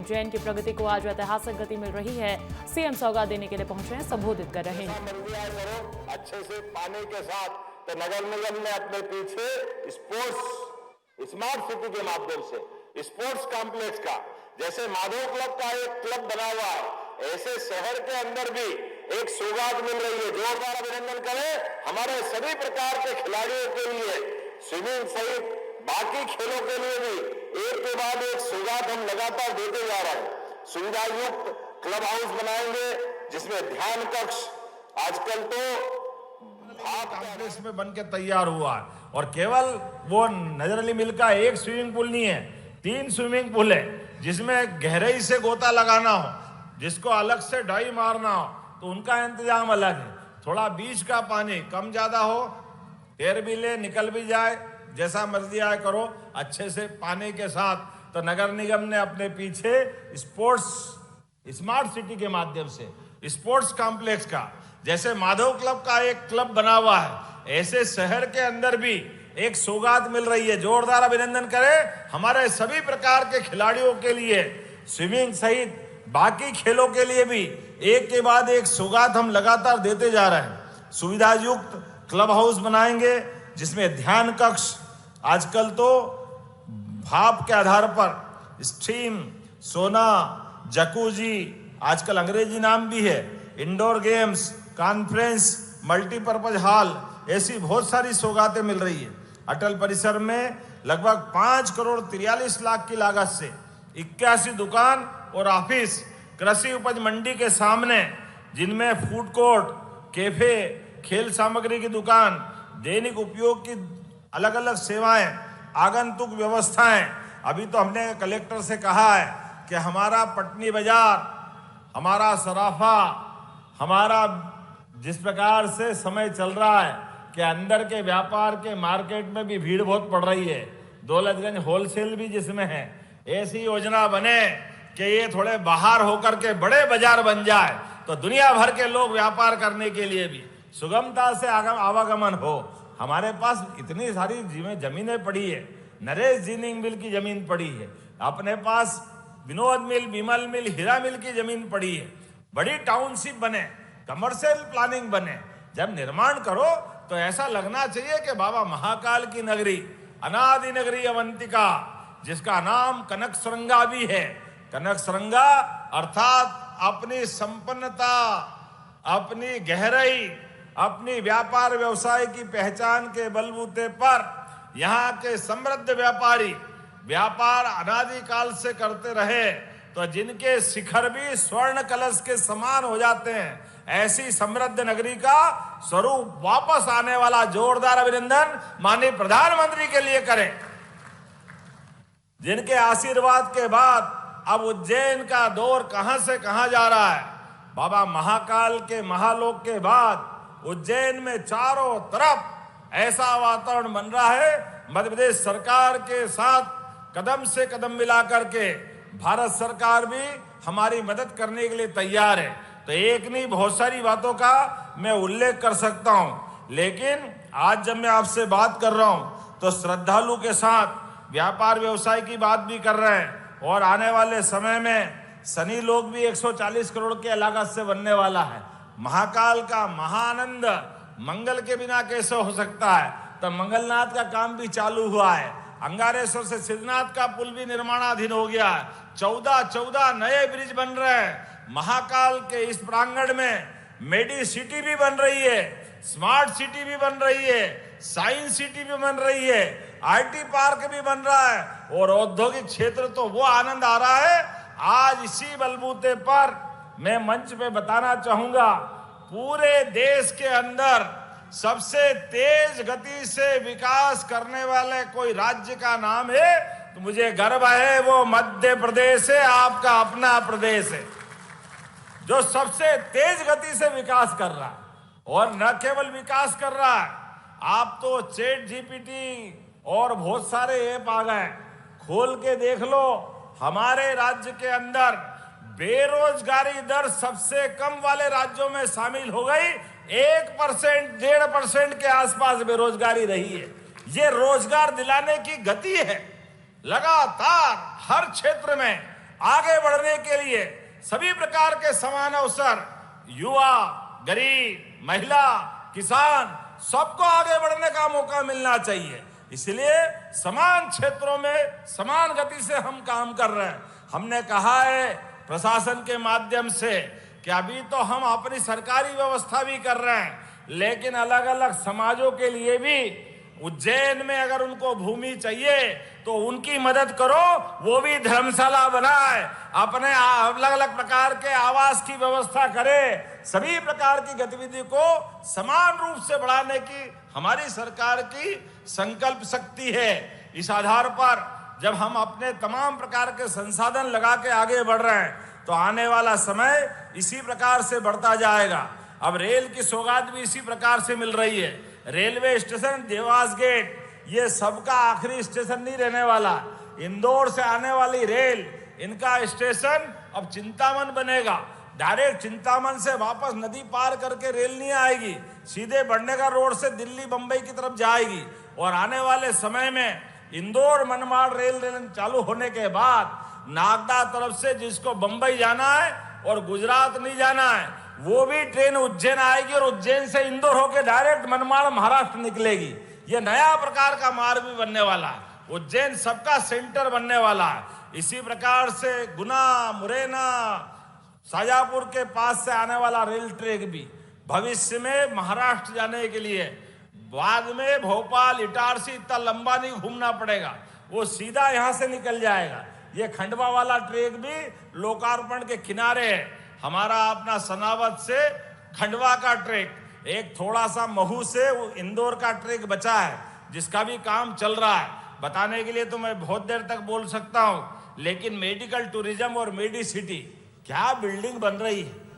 उज्जैन की प्रगति को आज ऐतिहासिक गति मिल रही है। सीएम सौगात देने के लिए पहुंचे हैं, संबोधित कर रहे हैं। अच्छे से पाने के साथ तो नगर निगम ने अपने पीछे स्पोर्ट्स स्मार्ट सिटी के माध्यम से स्पोर्ट्स कॉम्प्लेक्स का, जैसे माधव क्लब का एक क्लब बना हुआ है, ऐसे शहर के अंदर भी एक सौगात मिल रही है। जोरदार अभिनंदन करें हमारे सभी प्रकार के खिलाड़ियों के लिए, स्विमिंग सहित बाकी खेलों के लिए भी एक के बाद एक सौगात हम लगातार देते जा रहे हैं। सुविधा युक्त क्लब हाउस बनाएंगे जिसमें ध्यान कक्ष आजकल तो कॉम्प्लेक्स में बन के तैयार हुआ है। और केवल वो नजर अली मिल का एक स्विमिंग पूल नहीं है, 3 स्विमिंग पूल है जिसमें गहराई से गोता लगाना हो, जिसको अलग से डाई मारना हो तो उनका इंतजाम अलग है। थोड़ा बीच का पानी कम ज्यादा हो, तैर भी ले निकल भी जाए, जैसा मर्जी आए करो, अच्छे से पानी के साथ। तो नगर निगम ने अपने पीछे स्पोर्ट्स स्मार्ट सिटी के माध्यम से स्पोर्ट्स कॉम्प्लेक्स का, जैसे माधव क्लब का एक क्लब बना हुआ है, ऐसे शहर के अंदर भी एक सौगात मिल रही है। जोरदार अभिनंदन करें हमारे सभी प्रकार के खिलाड़ियों के लिए, स्विमिंग सहित बाकी खेलों के लिए भी एक के बाद एक सौगात हम लगातार देते जा रहे हैं। सुविधा युक्त क्लब हाउस बनाएंगे जिसमें ध्यान कक्ष, आजकल तो भाप के आधार पर स्टीम, सोना, जकूजी, आजकल अंग्रेजी नाम भी है, indoor games, conference, multipurpose hall, ऐसी बहुत सारी सौगातें मिल रही है। अटल परिसर में लगभग 5 करोड़ 43 लाख की लागत से 81 दुकान और ऑफिस, कृषि उपज मंडी के सामने जिनमें फूड कोर्ट, कैफे, खेल सामग्री की दुकान, दैनिक उपयोग की अलग अलग सेवाएं, आगंतुक व्यवस्थाएं। अभी तो हमने कलेक्टर से कहा है कि हमारा पटनी बाजार, हमारा सराफा, हमारा जिस प्रकार से समय चल रहा है कि अंदर के व्यापार के मार्केट में भी भीड़ बहुत पड़ रही है, दौलतगंज होलसेल भी जिसमें है, ऐसी योजना बने कि ये थोड़े बाहर होकर के बड़े बाजार बन जाए तो दुनिया भर के लोग व्यापार करने के लिए भी सुगमता से आवागमन हो। हमारे पास इतनी सारी जमीनें पड़ी है, नरेश जिनिंग मिल की जमीन पड़ी है, अपने पास विनोद मिल, विमल मिल, हीरा मिल की जमीन पड़ी है। बड़ी टाउनशिप बने, कमर्शियल प्लानिंग बने, जब निर्माण करो तो ऐसा लगना चाहिए कि बाबा महाकाल की नगरी, अनादि नगरी अवंतिका, जिसका नाम कनक श्रृंगा भी है। कनक श्रृंगा अर्थात अपनी संपन्नता, अपनी गहराई, अपनी व्यापार व्यवसाय की पहचान के बलबूते पर यहाँ के समृद्ध व्यापारी व्यापार अनादिकाल से करते रहे तो जिनके शिखर भी स्वर्ण कलश के समान हो जाते हैं, ऐसी समृद्ध नगरी का स्वरूप वापस आने वाला जोरदार अभिनंदन माननीय प्रधानमंत्री के लिए करें, जिनके आशीर्वाद के बाद अब उज्जैन का दौर कहां से कहां जा रहा है। बाबा महाकाल के महालोक के बाद उज्जैन में चारों तरफ ऐसा वातावरण बन रहा है। मध्य प्रदेश सरकार के साथ कदम से कदम मिलाकर के भारत सरकार भी हमारी मदद करने के लिए तैयार है। तो एक नहीं, बहुत सारी बातों का मैं उल्लेख कर सकता हूं, लेकिन आज जब मैं आपसे बात कर रहा हूं तो श्रद्धालु के साथ व्यापार व्यवसाय की बात भी कर रहे हैं। और आने वाले समय में सनी लोग भी 140 करोड़ के लागत से बनने वाला है। महाकाल का महाआनंद मंगल के बिना कैसे हो सकता है, तो मंगलनाथ का काम भी चालू हुआ है। अंगारेश्वर से सिद्धनाथ का पुल भी निर्माणाधीन हो गया है। 14 नए ब्रिज बन रहे हैं। महाकाल के इस प्रांगण में मेडी सिटी भी बन रही है, स्मार्ट सिटी भी बन रही है, साइंस सिटी भी बन रही है, आईटी पार्क भी बन रहा है और औद्योगिक क्षेत्र तो वो आनंद आ रहा है। आज इसी बलबूते पर मैं मंच पे बताना चाहूंगा, पूरे देश के अंदर सबसे तेज गति से विकास करने वाले कोई राज्य का नाम है तो मुझे गर्व है, वो मध्य प्रदेश है, आपका अपना प्रदेश है, जो सबसे तेज गति से विकास कर रहा है। और न केवल विकास कर रहा है, आप तो चैट जीपीटी और बहुत सारे ऐप आ गए, खोल के देख लो। हमारे राज्य के अंदर बेरोजगारी दर सबसे कम वाले राज्यों में शामिल हो गई। 1%, 1.5% के आसपास बेरोजगारी रही है। ये रोजगार दिलाने की गति है। लगातार हर क्षेत्र में आगे बढ़ने के लिए सभी प्रकार के समान अवसर, युवा, गरीब, महिला, किसान, सबको आगे बढ़ने का मौका मिलना चाहिए। इसलिए समान क्षेत्रों में समान गति से हम काम कर रहे हैं। हमने कहा है प्रशासन के माध्यम से कि अभी तो हम अपनी सरकारी व्यवस्था भी कर रहे हैं, लेकिन अलग अलग समाजों के लिए भी उज्जैन में अगर उनको भूमि चाहिए तो उनकी मदद करो, वो भी धर्मशाला बनाए, अपने अलग अलग प्रकार के आवास की व्यवस्था करे। सभी प्रकार की गतिविधि को समान रूप से बढ़ाने की हमारी सरकार की संकल्प शक्ति है। इस आधार पर जब हम अपने तमाम प्रकार के संसाधन लगा के आगे बढ़ रहे हैं तो आने वाला समय इसी प्रकार से बढ़ता जाएगा। अब रेल की सौगात भी इसी प्रकार से मिल रही है। रेलवे स्टेशन, देवास गेट, ये सबका आखिरी स्टेशन नहीं रहने वाला। इंदौर से आने वाली रेल, इनका स्टेशन अब चिंतामन बनेगा। डायरेक्ट चिंतामन से वापस नदी पार करके रेल नहीं आएगी, सीधे बढ़नेगा रोड से दिल्ली बंबई की तरफ जाएगी। और आने वाले समय में इंदौर मनमाड़ रेल चालू होने के बाद नागदा तरफ से जिसको बंबई जाना है और गुजरात नहीं जाना है, वो भी ट्रेन उज्जैन आएगी और उज्जैन से इंदौर होकर डायरेक्ट मनमाड़ महाराष्ट्र निकलेगी। ये नया प्रकार का मार्ग भी बनने वाला है। उज्जैन सबका सेंटर बनने वाला है। इसी प्रकार से गुना, मुरैना, शाजापुर के पास से आने वाला रेल ट्रैक भी भविष्य में महाराष्ट्र जाने के लिए, बाद में भोपाल, इटारसी इतना लंबा नहीं घूमना पड़ेगा, वो सीधा यहाँ से निकल जाएगा। ये खंडवा वाला ट्रैक भी लोकार्पण के किनारे है। हमारा अपना सनावत से खंडवा का ट्रैक, एक थोड़ा सा महू से इंदौर का ट्रैक बचा है जिसका भी काम चल रहा है। बताने के लिए तो मैं बहुत देर तक बोल सकता हूं, लेकिन मेडिकल टूरिज्म और मेडी सिटी क्या बिल्डिंग बन रही है।